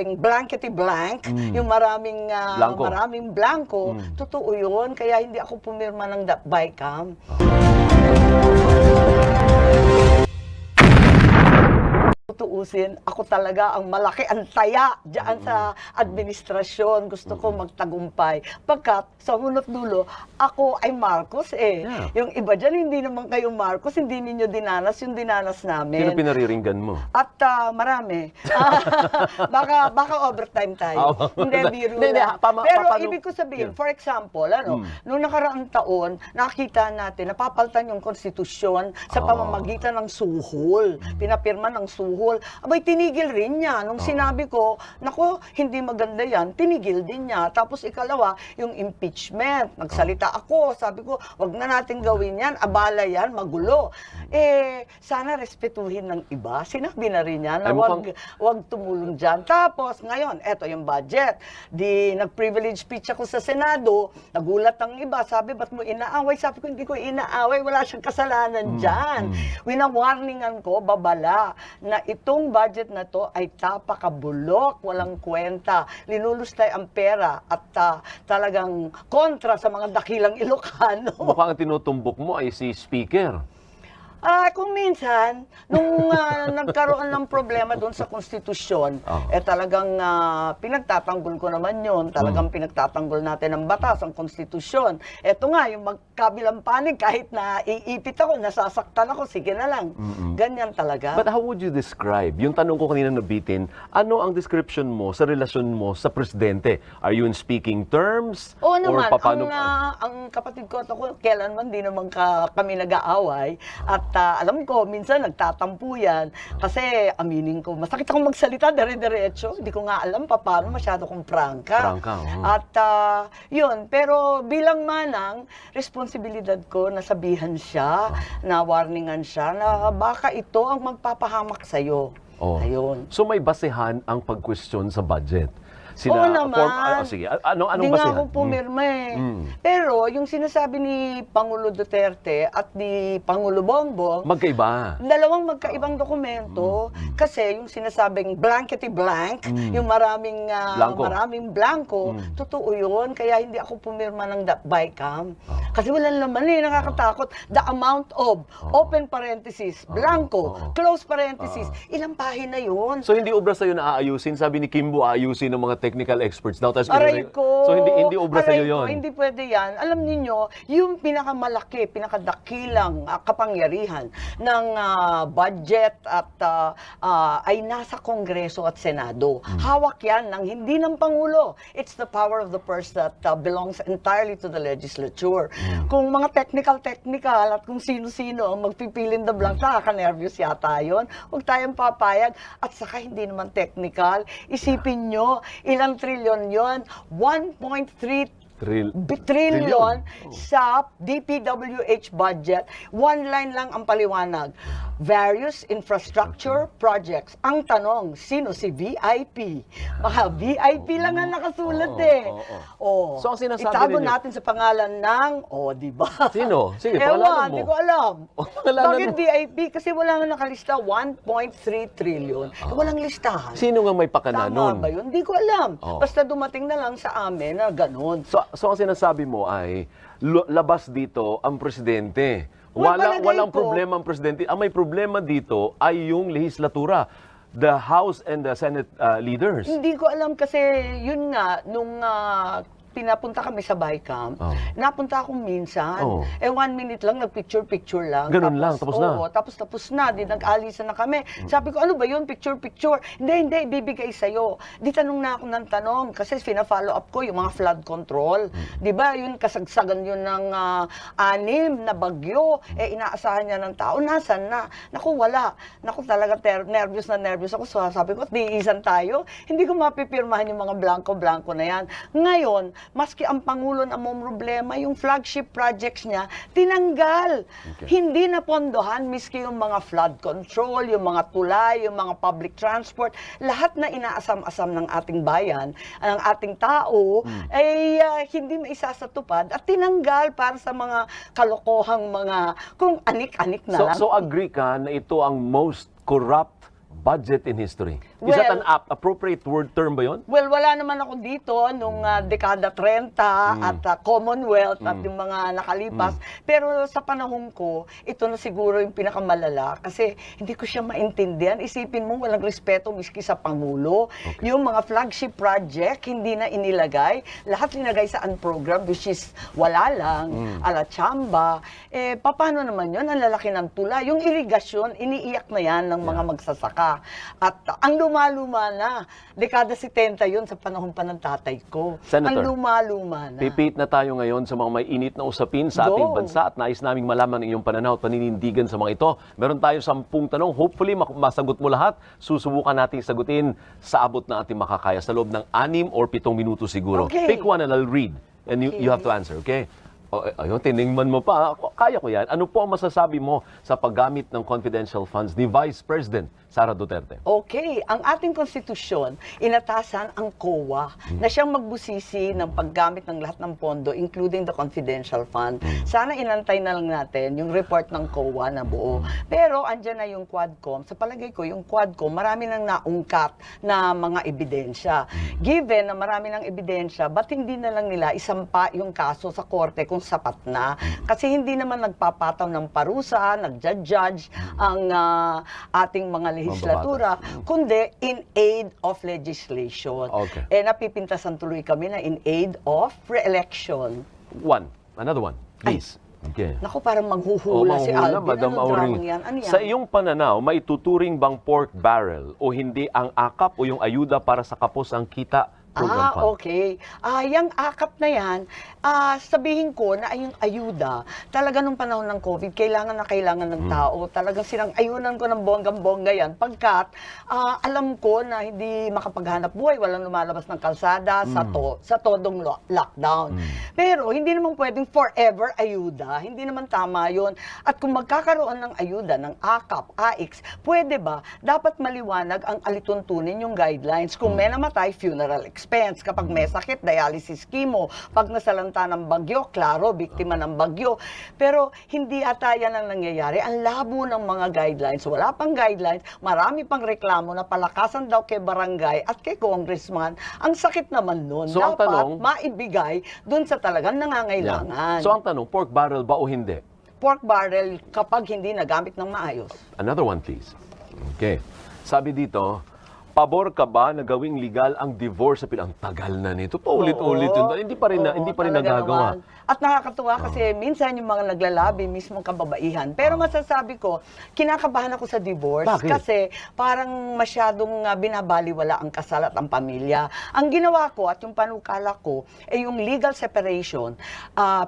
blankety blank, yung maraming blanco, totoo yun. Kaya hindi ako pumirma ng BICAM. Tutuusin, ako talaga ang malaki ang taya diyan sa administrasyon. Gusto ko magtagumpay. Pagkat sa unot dulo, ako ay Marcos eh. Yeah. Yung iba dyan, hindi naman kayo Marcos, hindi ninyo dinanas yung dinanas namin. Sino pinariringgan mo? At marami. baka overtime tayo. Hindi, biro lang. Pero ibig ko sabihin, for example, nung nakaraang taon, nakita natin, napapaltan yung konstitusyon sa pamamagitan ng suhol. Pinapirma ng suhol. Abay, tinigil rin niya. Nung sinabi ko, nako, hindi maganda yan, tinigil din niya. Tapos ikalawa, yung impeachment. Nagsalita ako, sabi ko, wag na natin gawin yan, abala yan, magulo. Sana respetuhin ng iba. Sinabi na rin niya na wag tumulong dyan. Tapos, ngayon, eto yung budget. Nag-privilege speech ako sa Senado, nagulat ang iba, sabi, ba't mo inaaway? Sabi ko, hindi ko inaaway, wala siyang kasalanan dyan. Winawarningan ko, babala, na itong budget na to ay tapakabulok, walang kwenta. Linulustay ang pera at talagang kontra sa mga dakilang Ilocano. Mukhang tinutumbok mo ay si Speaker. Kung minsan, nung nagkaroon ng problema doon sa konstitusyon, talagang pinagtatanggol ko naman yun. Talagang pinagtatanggol natin ang batas, ang konstitusyon. Eto nga, yung magkabilang panig, kahit na iipit ako, nasasaktan ako, sige na lang. Ganyan talaga. But how would you describe? Yung tanong ko kanina nabitin, ano ang description mo sa relasyon mo sa presidente? Are you in speaking terms? Oo naman, or ang kapatid ko at ako, kailanman di naman kami nag-aaway. At alam ko, minsan nagtatampo yan. Kasi aminin ko, masakit akong magsalita, dire-diretso. Hindi ko nga alam paano, masyado kong prangka. At yun, pero bilang manang, responsibilidad ko na sabihan siya, na warningan siya, na baka ito ang magpapahamak sa'yo. Ayun. So may basehan ang pag-question sa budget? Oo naman. Sige, anong Hindi basehan? nga ako pumirma eh. Pero yung sinasabi ni Pangulo Duterte at ni Pangulo Bongbong, magkaiba. Dalawang magkaibang dokumento. Kasi yung sinasabing blankety blank, yung maraming blanco, totoo yun. Kaya hindi ako pumirma ng BICAM. Kasi walang laman eh, nakakatakot. The amount of, open parenthesis, blanco, close parenthesis, ilang pahina yun. So hindi obra sa'yo na aayusin? Sabi ni Kimbo, aayusin ng mga technical experts daw. Aray ko! So hindi obra sa'yo yun? Hindi pwede yan. Alam niyo, yung pinakamalaki, pinakadakilang kapangyarihan ng budget at ay nasa Kongreso at Senado. Hawak yan ng hindi ng Pangulo. It's the power of the purse that belongs entirely to the legislature. Kung mga technical at kung sino-sino ang magpipilin the blank, nakaka-nervous yata yun. Huwag tayong papayag. At saka hindi naman technical. Isipin nyo, ilang trilyon yon? 1.3 trillion sa DPWH budget. One line lang ang paliwanag. Various infrastructure projects. Ang tanong, sino si VIP? Baka VIP lang ang nakasulat eh. So ang sinasabi itago ninyo, natin sa pangalan ng, di ba? Sino? Sige, pangalanan mo. Hindi ko alam. Bakit VIP? Kasi wala nga nakalista 1.3 trillion. Walang listahan. Sino nga may pakana nun? Tama ba yun? Hindi ko alam. Basta dumating na lang sa amin na ganun. So ang sinasabi mo ay labas dito ang presidente. Walang problema ang presidente. Ang may problema dito ay yung lehislatura, the House and the Senate leaders. Hindi ko alam kasi yun nga nung pinapunta kami sa BICAM, napunta akong minsan. 1 minute lang, nag-picture lang. Ganun lang, tapos na? Tapos na. Di nag-alisan na kami. Sabi ko, ano ba yun? Picture. Hindi, bibigay sa'yo. Di tanong na ako ng tanong kasi fina-follow up ko yung mga flood control. Di ba, yun kasagsagan yun ng 6 na bagyo. Inaasahan niya ng tao. Nasaan na? Naku, wala. Naku, talaga nervous ako. So, sabi ko, diisan tayo. Hindi ko mapipirmahan yung mga blanco-blanco na yan. Ngayon, maski ang Pangulo na may problema, yung flagship projects niya, tinanggal. Hindi napondohan, miski yung mga flood control, yung mga tulay, yung mga public transport, lahat na inaasam-asam ng ating bayan, ng ating tao, ay hindi maisasatupad at tinanggal para sa mga kalokohang mga, kung anik-anik na lang. So agree ka na ito ang most corrupt budget in history? Is that an appropriate word term ba yun? Well, wala naman ako dito nung dekada 30 at Commonwealth at yung mga nakalipas. Pero sa panahon ko, ito na siguro yung pinakamalala kasi hindi ko siya maintindihan. Isipin mo, walang respeto miski sa Pangulo. Okay. Yung mga flagship project, hindi na inilagay. Lahat linagay sa program, which is wala lang, ala chamba. Paano naman yun? Ang lalaki ng tula. Yung irigasyon, iniiyak na yan ng mga magsasaka. At ang luma-luma na. Dekada 70 yun sa panahon pa ng tatay ko. Senator, ang luma-luma na. Pipit na tayo ngayon sa mga may init na usapin sa ating bansa at nais naming malaman ang iyong pananaw at paninindigan sa mga ito. Meron tayo 10 tanong. Hopefully, masagot mo lahat. Susubukan nating sagutin sa abot na ating makakaya sa loob ng 6 or 7 minuto siguro. Okay. Pick one and I'll read. And you have to answer, okay? Ayun, tiningman mo pa. Kaya ko yan. Ano po ang masasabi mo sa paggamit ng confidential funds ni Vice President Sara Duterte? Okay, ang ating konstitusyon, inatasan ang COA na siyang magbusisi ng paggamit ng lahat ng pondo, including the confidential fund. Sana inantay na lang natin yung report ng COA na buo. Pero andyan na yung Quadcom. Sa palagay ko, yung Quadcom, marami nang naungkat na mga ebidensya. Given na marami ng ebidensya, ba't hindi na lang nila isampa yung kaso sa korte kung sapat na? Kasi hindi naman nagpapataw ng parusa, nagja-judge ang ating mga legislatura, kundi in aid of legislation. Okay. Napipintasan tuloy kami na in aid of re-election. Another one, please. Okay. Naku, parang maghuhula si Alvin. Madam Auring. Ano yan? Sa iyong pananaw, maituturing bang pork barrel o hindi ang akap o yung ayuda para sa kapos ang kita program fund? Okay. Yung akap na yan, sabihin ko na yung ayuda, talaga nung panahon ng COVID, kailangan ng tao. Talagang sinang-ayunan ko ng bonggang-bongga yan. Pagkat, alam ko na hindi makapaghanap buhay, walang lumalabas ng kalsada sa todong lockdown. Pero, hindi naman pwedeng forever ayuda. Hindi naman tama yun. At kung magkakaroon ng ayuda, ng akap, AIX, pwede ba? Dapat maliwanag ang alituntunin yung guidelines. Kung may namatay, funeral expense. Kapag may sakit, dialysis chemo. Pag nasalanta ng bagyo, klaro, biktima ng bagyo. Pero hindi ata yan ang nangyayari. Ang labo ng mga guidelines. Wala pang guidelines, marami pang reklamo na palakasan daw kay barangay at kay congressman. Ang sakit naman nun. So, dapat ang tanong, maibigay dun sa talagang nangangailangan. So ang tanong, pork barrel ba o hindi? Pork barrel kapag hindi nagamit ng maayos. Another one, please. Okay. Sabi dito, pabor ka ba na gawing legal ang divorce sa Ang tagal na nito. Paulit-ulit yun. Hindi pa rin talaga nagagawa. naman. At nakakatuwa kasi minsan yung mga naglalabi mismo kababaihan. Pero masasabi ko, kinakabahan ako sa divorce. Bakit? Kasi parang masyadong binabaliwala ang kasal at ang pamilya. Ang ginawa ko at yung panukala ko, yung legal separation,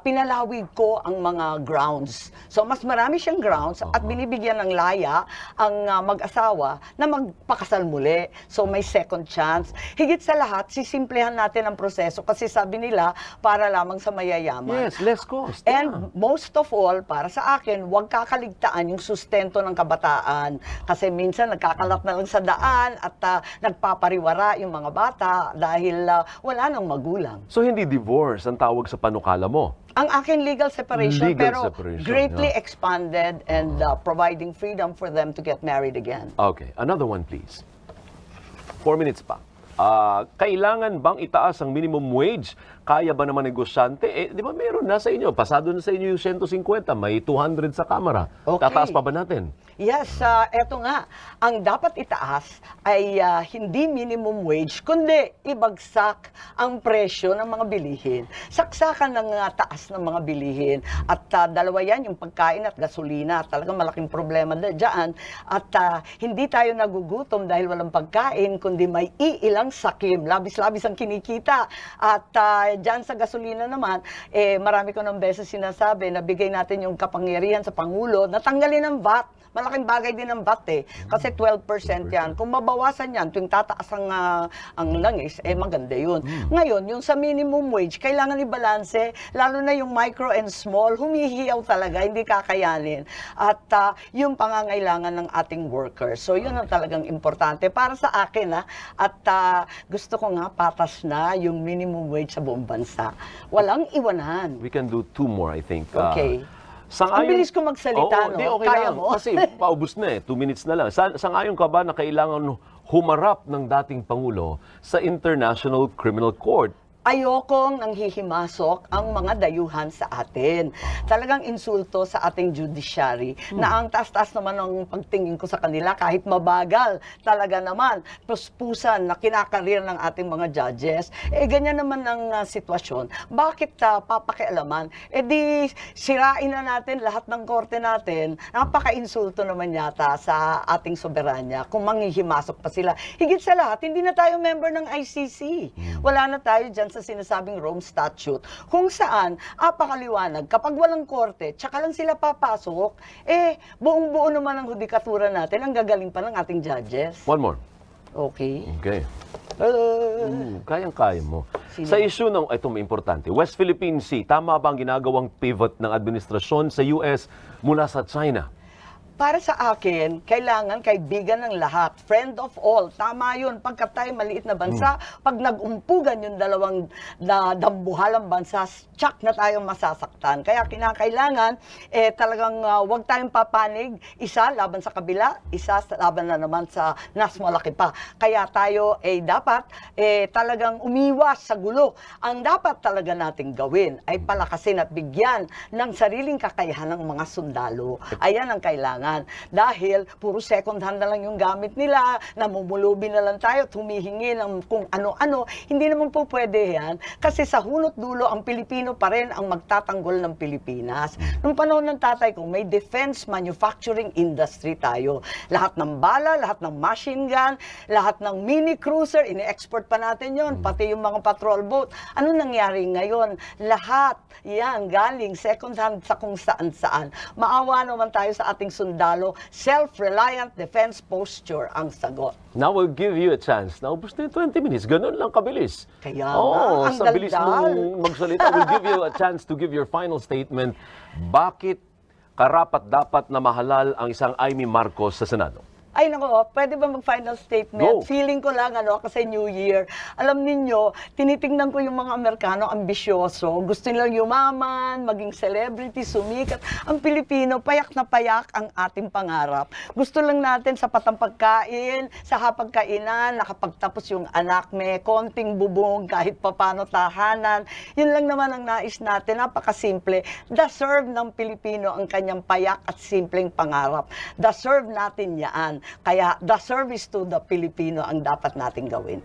pinalawig ko ang mga grounds. So mas marami siyang grounds at binibigyan ng laya ang mag-asawa na magpakasal muli. So may second chance. Higit sa lahat, sisimplehan natin ang proseso kasi sabi nila para lamang sa mayayaman. Yes, less cost. And most of all, para sa akin, huwag kakaligtaan yung sustento ng kabataan. Kasi minsan nagkakalat na lang sa daan at nagpapariwara yung mga bata dahil wala nang magulang. So hindi divorce ang tawag sa panukala mo? Ang akin legal separation, Legal pero separation, greatly expanded and providing freedom for them to get married again. Okay, another one please. 4 minutes pa. Kailangan bang itaas ang minimum wage? Kaya ba naman negosyante? Di ba meron na sa inyo? Pasado na sa inyo yung 150, may 200 sa Kamara. Okay. Tataas pa ba natin? Yes, eto nga. Ang dapat itaas ay hindi minimum wage, kundi ibagsak ang presyo ng mga bilihin. Saksakan ng taas ng mga bilihin. At dalawa yan, yung pagkain at gasolina. Talagang malaking problema dyan. At hindi tayo nagugutom dahil walang pagkain, kundi may iilang sakim. Labis-labis ang kinikita. At dyan sa gasolina naman, marami ko ng beses sinasabi na bigay natin yung kapangyarihan sa Pangulo na tanggalin ang VAT. Malaking bagay din ang VAT kasi 12% yan. Kung mabawasan yan, tuwing tataas ang langis, maganda yun. Ngayon, yung sa minimum wage, kailangan ibalanse, lalo na yung micro and small, humihiyaw talaga, hindi kakayanin. At yung pangangailangan ng ating workers. So, yun ang talagang importante para sa akin. At gusto ko nga patas na yung minimum wage sa buong bansa. Walang iwanan. We can do 2 more, I think. Okay. Ang bilis ko magsalita, no? Okay Kaya lang. mo? Kasi paubos na 2 minutes na lang. Sangayon ka ba na kailangan humarap ng dating Pangulo sa International Criminal Court. Ayokong nanghihimasok ang mga dayuhan sa atin. Talagang insulto sa ating judiciary na ang taas-taas naman ng pagtingin ko sa kanila kahit mabagal talaga naman puspusan na kinakarir ng ating mga judges. Ganyan naman ang sitwasyon. Bakit papakialaman? Di sirain na natin lahat ng korte natin. Napaka-insulto naman yata sa ating soberanya kung manghihimasok pa sila. Higit sa lahat, hindi na tayo member ng ICC. Wala na tayo dyan sa sinasabing Rome Statute, kung saan, apakaliwanag, kapag walang korte, tsaka lang sila papasok, buong-buo naman ang hudikatura natin, ang gagaling pa ng ating judges. One more. Okay. Okay. Kayang-kaya mo. Sino? Sa issue ng, ito may importante, West Philippine Sea, tama ba ang ginagawang pivot ng administrasyon sa US mula sa China? Para sa akin, kailangan kaibigan ng lahat, friend of all. Tama yun. Pagka tayo maliit na bansa, pag nag-umpugan yung dalawang dambuhalang bansa, tsak na tayong masasaktan. Kaya kinakailangan, talagang wag tayong papanig, isa laban sa kabila, isa laban na naman sa nas malaki pa. Kaya tayo dapat talagang umiwas sa gulo. Ang dapat talaga nating gawin ay palakasin at bigyan ng sariling kakayahan ng mga sundalo. Ayan ang kailangan. Dahil puro second hand na lang yung gamit nila, namumulubi na lang tayo, humihingi ng kung ano-ano. Hindi naman po pwede yan. Kasi sa hunot dulo, ang Pilipino pa rin ang magtatanggol ng Pilipinas. Nung panahon ng tatay ko, may defense manufacturing industry tayo. Lahat ng bala, lahat ng machine gun, lahat ng mini cruiser, ini-export pa natin yon, pati yung mga patrol boat. Ano nangyari ngayon? Lahat yan galing second hand sa kung saan-saan. Maawa naman tayo sa ating sundalo, self-reliant defense posture ang sagot. Now we'll give you a chance. Naubos na yung 20 minutes. Ganun lang kabilis. Kaya ang sa bilis mong magsalita. We'll give you a chance to give your final statement. Bakit karapat-dapat na mahalal ang isang Amy Marcos sa Senado? Ay nako, pwede ba mag-final statement? Go. Feeling ko lang kasi New Year. Alam ninyo, tinitingnan ko yung mga Amerikano ambisyoso. Gusto nilang yumaman, maging celebrity, sumikat. Ang Pilipino, payak na payak ang ating pangarap. Gusto lang natin sapat ang pagkain, sa hapagkainan, nakapagtapos yung anak, may konting bubong, kahit papano tahanan. Yun lang naman ang nais natin, napakasimple. Deserve ng Pilipino ang kanyang payak at simpleng pangarap. Deserve natin yaan. Kaya the service to the Filipino ang dapat nating gawin.